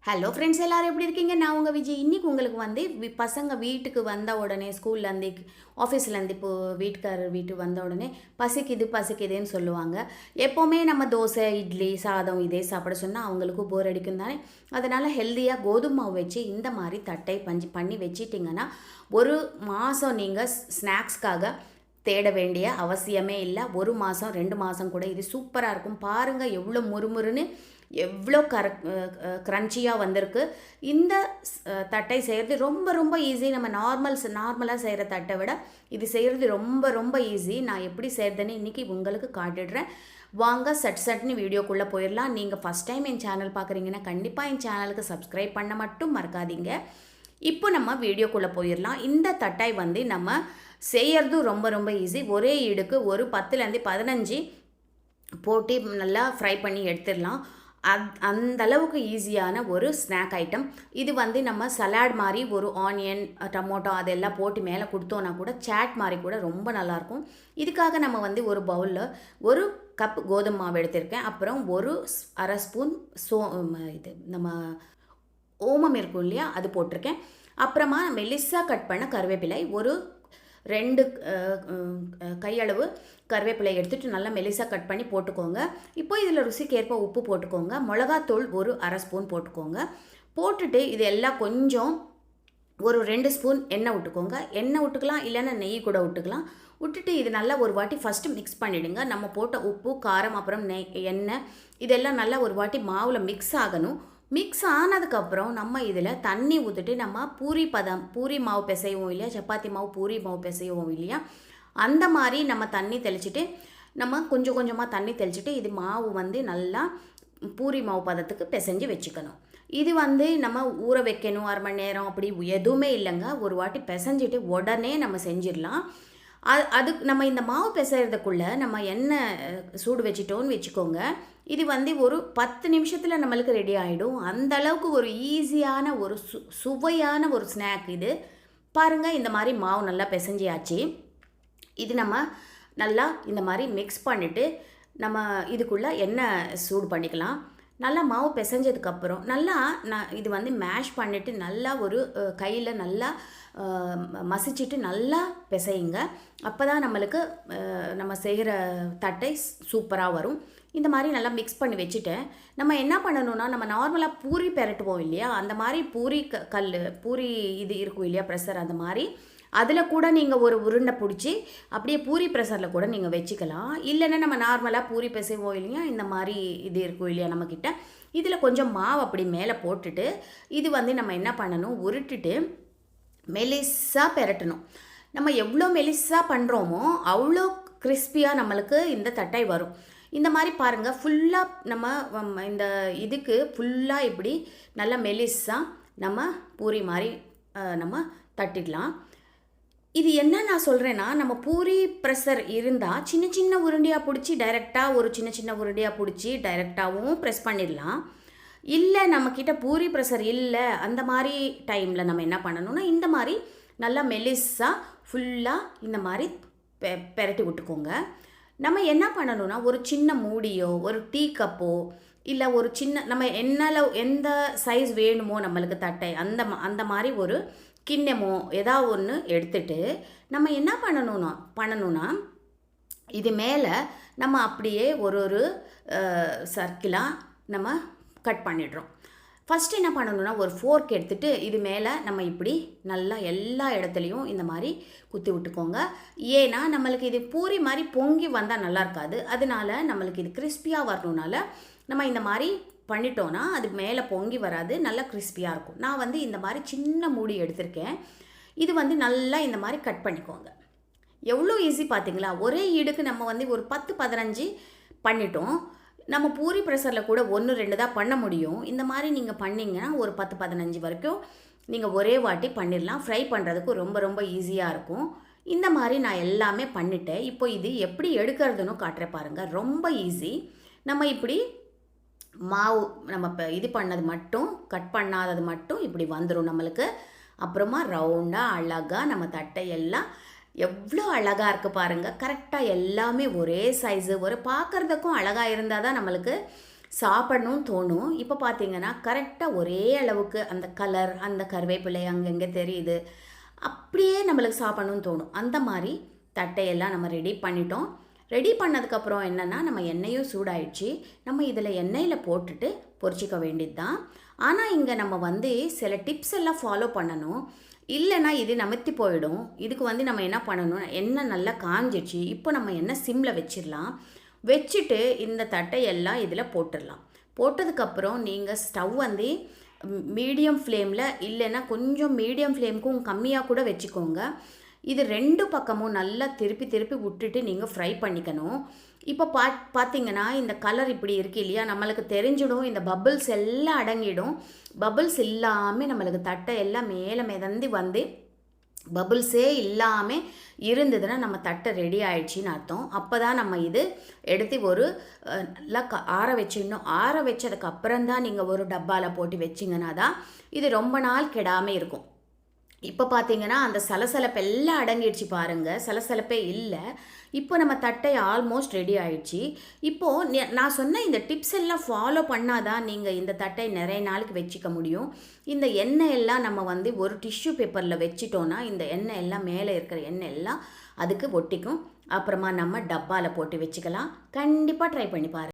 Hello friends, எல்லோரும் எப்படி இருக்கீங்க? நான் உங்கள் விஜய். இன்றைக்கி உங்களுக்கு வந்து பசங்க வீட்டுக்கு வந்த உடனே ஸ்கூல்லேருந்து ஆஃபீஸ்லேருந்து இப்போது வீட்டுக்காரர் வீட்டுக்கு வந்த உடனே பசிக்குது பசிக்குதுன்னு சொல்லுவாங்க. எப்போவுமே நம்ம தோசை இட்லி சாதம் இதே சாப்பிட சொன்னால் அவங்களுக்கும் போர் அடிக்கும் தானே. அதனால் ஹெல்த்தியாக கோதுமை மாவு வச்சு இந்த மாதிரி தட்டை பண்ணி வச்சிட்டிங்கன்னா ஒரு மாதம் நீங்கள் ஸ்நாக்ஸ்க்காக தேட வேண்டிய அவசியமே இல்லை. ஒரு மாதம் 2 மாதம் கூட இது சூப்பராக இருக்கும். பாருங்கள் எவ்வளோ முறுமுறுன்னு எவ்வளோ க்ரன்ச்சியாக வந்திருக்கு. இந்த தட்டை செய்கிறது ரொம்ப ரொம்ப ஈஸி. நம்ம நார்மலாக செய்கிற தட்டை விட இது செய்கிறது ரொம்ப ரொம்ப ஈஸி. நான் எப்படி செய்கிறதுன்னு இன்றைக்கி உங்களுக்கு காட்டிடுறேன். வாங்க சட்னு வீடியோக்குள்ளே போயிடலாம். நீங்கள் ஃபஸ்ட் டைம் என் சேனல் பார்க்குறீங்கன்னா கண்டிப்பாக என் சேனலுக்கு சப்ஸ்கிரைப் பண்ண மட்டும் மறக்காதீங்க. இப்போ நம்ம வீடியோக்குள்ளே போயிடலாம். இந்த தட்டை வந்து நம்ம செய்கிறதும் ரொம்ப ரொம்ப ஈஸி. ஒரே இடுக்கு ஒரு 10லேருந்து 15 போட்டு நல்லா ஃப்ரை பண்ணி எடுத்துடலாம். அந்த அளவுக்கு ஈஸியான ஒரு ஸ்நாக் ஐட்டம் இது. வந்து நம்ம சலாட் மாதிரி ஒரு ஆனியன் டமோட்டோ அதெல்லாம் போட்டு மேலே கொடுத்தோன்னா கூட சாட் மாதிரி கூட ரொம்ப நல்லாயிருக்கும். இதுக்காக நம்ம வந்து ஒரு பவுலில் ஒரு கப் கோதுமை மாவு எடுத்திருக்கேன். அப்புறம் ஒரு அரை ஸ்பூன் இது நம்ம ஓமம் இருக்கும் இல்லையா, அது போட்டிருக்கேன். அப்புறமா மெலிசாக கட் பண்ண கருவேப்பிலை ஒரு 2 கையளவு கருவேப்பிலை எடுத்துகிட்டு நல்லா மெலிசாக கட் பண்ணி போட்டுக்கோங்க. இப்போ இதில் ருசிக்கேற்ப உப்பு போட்டுக்கோங்க. மிளகாத்தூள் ஒரு அரை ஸ்பூன் போட்டுக்கோங்க. போட்டுட்டு இது எல்லாம் கொஞ்சம் ஒரு 2 ஸ்பூன் எண்ணெய் விட்டுக்கோங்க. எண்ணெய் விட்டுக்கலாம், இல்லைன்னா நெய் கூட விட்டுக்கலாம். விட்டுட்டு இது நல்லா ஒரு வாட்டி ஃபஸ்ட்டு மிக்ஸ் பண்ணிவிடுங்க. நம்ம போட்ட உப்பு காரம் அப்புறம் எண்ணெய் இதெல்லாம் நல்லா ஒரு வாட்டி மாவில் மிக்ஸ் ஆகணும். மிக்ஸ் ஆனதுக்கப்புறம் நம்ம இதில் தண்ணி ஊற்றிட்டு நம்ம பூரி மாவு பிசைவோம் இல்லையா, சப்பாத்தி மாவு பூரி மாவு பிசைவோம் இல்லையா, அந்த மாதிரி நம்ம தண்ணி தெளிச்சுட்டு நம்ம கொஞ்சம் கொஞ்சமாக தண்ணி தெளிச்சுட்டு இது மாவு வந்து நல்லா பூரி மாவு பதத்துக்கு பிசைஞ்சு வச்சுக்கணும். இது வந்து நம்ம ஊற வைக்கணும் 1/2 மணி நேரம் அப்படி எதுவுமே இல்லைங்க. ஒரு வாட்டி பிசைஞ்சிட்டு உடனே நம்ம செஞ்சிடலாம். அதுக்கு நம்ம இந்த மாவு பிசைறதுக்குள்ளே நம்ம எண்ணெய் சூடு வச்சிட்டோன்னு வச்சுக்கோங்க. இது வந்து ஒரு 10 நிமிஷத்தில் நம்மளுக்கு ரெடி ஆகிடும். அந்த அளவுக்கு ஒரு ஈஸியான ஒரு சுவையான ஒரு ஸ்நாக் இது. பாருங்கள், இந்த மாதிரி மாவு நல்லா பிசைஞ்சியாச்சு. இது நம்ம நல்லா இந்த மாதிரி மிக்ஸ் பண்ணிவிட்டு நம்ம இதுக்குள்ளே எண்ணெய் சூடு பண்ணிக்கலாம். நல்லா மாவு பிசைஞ்சதுக்கப்புறம் நல்லா இது வந்து மேஷ் பண்ணிவிட்டு நல்லா ஒரு கையில் நல்லா மசிச்சுட்டு நல்லா பிசையுங்க. அப்போ தான் நம்மளுக்கு நம்ம செய்கிற தட்டை சூப்பராக வரும். இந்த மாதிரி நல்லா மிக்ஸ் பண்ணி வச்சுட்டேன். நம்ம என்ன பண்ணணும்னா, நம்ம நார்மலாக பூரி பெரட்டுவோம் இல்லையா, அந்த மாதிரி பூரி இது இருக்கும் இல்லையா ப்ரெஷர், அந்த மாதிரி அதில் கூட நீங்கள் ஒரு உருண்டை பிடிச்சி அப்படியே பூரி ப்ரெஷரில் கூட நீங்கள் வச்சுக்கலாம். இல்லைன்னா நம்ம நார்மலாக பூரி பிசைவோம் இல்லையா, இந்த மாதிரி இது இருக்கும் இல்லையா நம்மக்கிட்ட, இதில் கொஞ்சம் மாவு அப்படி மேலே போட்டுட்டு இது வந்து நம்ம என்ன பண்ணணும், உருட்டுட்டு மெலிசாக பெரட்டணும். நம்ம எவ்வளோ மெலிசாக பண்ணுறோமோ அவ்வளோ கிறிஸ்பியாக நம்மளுக்கு இந்த தட்டை வரும். இந்த மாதிரி பாருங்கள், ஃபுல்லாக நம்ம இந்த இதுக்கு ஃபுல்லாக இப்படி நல்லா மெலிசாக நம்ம பூரி மாதிரி நம்ம தட்டிடலாம். இது என்ன நான் சொல்கிறேன்னா, நம்ம பூரி ப்ரெஷர் இருந்தால் சின்ன சின்ன உருண்டையாக பிடிச்சி டைரெக்டாக ஒரு சின்ன சின்ன உருண்டையாக பிடிச்சி டைரெக்டாகவும் ப்ரெஸ் பண்ணிடலாம். இல்லை நம்மக்கிட்ட பூரி ப்ரெஷர் இல்லை, அந்த மாதிரி டைமில் நம்ம என்ன பண்ணணும்னா, இந்த மாதிரி நல்லா மெலிஸாக ஃபுல்லாக இந்த மாதிரி பெரட்டி விட்டுக்கோங்க. நம்ம என்ன பண்ணணும்னா, ஒரு சின்ன மூடியோ ஒரு டீ கப்போ இல்லை ஒரு சின்ன நம்ம எந்த சைஸ் வேணுமோ நம்மளுக்கு தட்டை அந்த மாதிரி ஒரு கிண்ணமோ ஏதாவது ஒன்று எடுத்துட்டு நம்ம என்ன பண்ணணும்னா இது மேலே நம்ம அப்படியே ஒரு சர்க்கிளாக நம்ம கட் பண்ணிடுறோம். ஃபஸ்ட்டு என்ன பண்ணணும்னா, ஒரு ஃபோர்க் எடுத்துகிட்டு இது மேலே நம்ம இப்படி நல்லா எல்லா இடத்துலையும் இந்த மாதிரி குத்தி விட்டுக்கோங்க. ஏன்னா நம்மளுக்கு இது பூரி மாதிரி பொங்கி வந்தால் நல்லா இருக்காது. அதனால நம்மளுக்கு இது கிறிஸ்பியாக வரணுனால நம்ம இந்த மாதிரி பண்ணிட்டோன்னா அது மேலே பொங்கி வராது, நல்லா கிறிஸ்பியாக இருக்கும். நான் வந்து இந்த மாதிரி சின்ன மூடி எடுத்திருக்கேன். இது வந்து நல்லா இந்த மாதிரி கட் பண்ணிக்கோங்க. எவ்வளோ ஈஸி பார்த்தீங்களா? ஒரே ஈடுக்கு நம்ம வந்து ஒரு 10-15 பண்ணிட்டோம். நம்ம பூரி ப்ரெஷரில் கூட 1-2 தான் பண்ண முடியும். இந்த மாதிரி நீங்கள் பண்ணிங்கன்னா ஒரு 10-15 வரைக்கும் நீங்கள் ஒரே வாட்டி பண்ணிடலாம். ஃப்ரை பண்ணுறதுக்கு ரொம்ப ரொம்ப ஈஸியாக இருக்கும். இந்த மாதிரி நான் எல்லாமே பண்ணிட்டேன். இப்போ இது எப்படி எடுக்கிறதுன்னு காட்டுறேன் பாருங்கள். ரொம்ப ஈஸி. நம்ம இப்படி மாவு நம்ம இப்போ இது பண்ணது மட்டும் கட் பண்ணாதது மட்டும் இப்படி வந்துடும் நம்மளுக்கு. அப்புறமா ரவுண்டாக அழகாக நம்ம தட்டையெல்லாம் எவ்வளோ அழகாக இருக்குது பாருங்கள். கரெக்டாக எல்லாமே ஒரே சைஸு, ஒரு பார்க்குறதுக்கும் அழகாக இருந்தால் தான் நம்மளுக்கு சாப்பிடணும்னு தோணும். இப்போ பார்த்தீங்கன்னா கரெக்டாக ஒரே அளவுக்கு அந்த கலர், அந்த கருவேப்பிலை அங்கங்கே தெரியுது. அப்படியே நம்மளுக்கு சாப்பிடணும்னு தோணும். அந்த மாதிரி தட்டையெல்லாம் நம்ம ரெடி பண்ணிட்டோம். ரெடி பண்ணதுக்கப்புறம் என்னென்னா, நம்ம எண்ணெயும் சூடாயிடுச்சு. நம்ம இதில் எண்ணெயில் போட்டுட்டு பொரிச்சிக்க வேண்டியது தான். ஆனால் இங்கே நம்ம வந்து சில டிப்ஸ் எல்லாம் ஃபாலோ பண்ணணும். இல்லைன்னா இது நமத்தி போயிடும். இதுக்கு வந்து நம்ம என்ன பண்ணணும், எண்ணெய் நல்லா காஞ்சிடுச்சு. இப்போ நம்ம எண்ணெய் சிம்மில் வச்சிடலாம். வச்சுட்டு இந்த தட்டையெல்லாம் இதில் போட்டுடலாம். போட்டதுக்கப்புறம் நீங்கள் ஸ்டவ் வந்து மீடியம் ஃப்ளேமில், இல்லைன்னா கொஞ்சம் மீடியம் ஃப்ளேமுக்கும் கம்மியாக கூட வச்சுக்கோங்க. இது 2 பக்கமும் நல்லா திருப்பி திருப்பி விட்டுட்டு நீங்கள் ஃப்ரை பண்ணிக்கணும். இப்போ பார்த்தீங்கன்னா இந்த கலர் இப்படி இருக்கு இல்லையா, நம்மளுக்கு தெரிஞ்சிடும். இந்த பபிள்ஸ் எல்லாம் அடங்கிடும். பபிள்ஸ் இல்லாமல் நம்மளுக்கு தட்டை எல்லாம் மேலே மிதந்து வந்து பபிள்ஸே இல்லாமல் இருந்ததுன்னா நம்ம தட்டை ரெடி ஆயிடுச்சின்னு அர்த்தம். அப்போ தான் நம்ம இது எடுத்து ஒரு நல்லா ஆற வச்சிடணும். ஆற வச்சதுக்கு அப்புறம் தான் நீங்கள் ஒரு டப்பாவில் போட்டு வச்சிங்கன்னா தான் இது ரொம்ப நாள் கெடாமல் இருக்கும். இப்போ பார்த்தீங்கன்னா அந்த சலசலப்பு எல்லாம் அடங்கிடுச்சு பாருங்கள், சலசலப்பே இல்லை. இப்போ நம்ம தட்டை ஆல்மோஸ்ட் ரெடி ஆயிடுச்சு. இப்போது நான் சொன்ன இந்த டிப்ஸ் எல்லாம் ஃபாலோ பண்ணாதான் நீங்கள் இந்த தட்டை நிறைய நாளுக்கு வச்சுக்க முடியும். இந்த எண்ணெய் எல்லாம் நம்ம வந்து ஒரு டிஷ்யூ பேப்பரில் வச்சிட்டோன்னா இந்த எண்ணெய் எல்லாம் மேலே இருக்கிற எண்ணெய் எல்லாம் அதுக்கு ஒட்டிக்கும். அப்புறமா நம்ம டப்பாவில் போட்டு வச்சுக்கலாம். கண்டிப்பாக ட்ரை பண்ணி பாருங்கள்.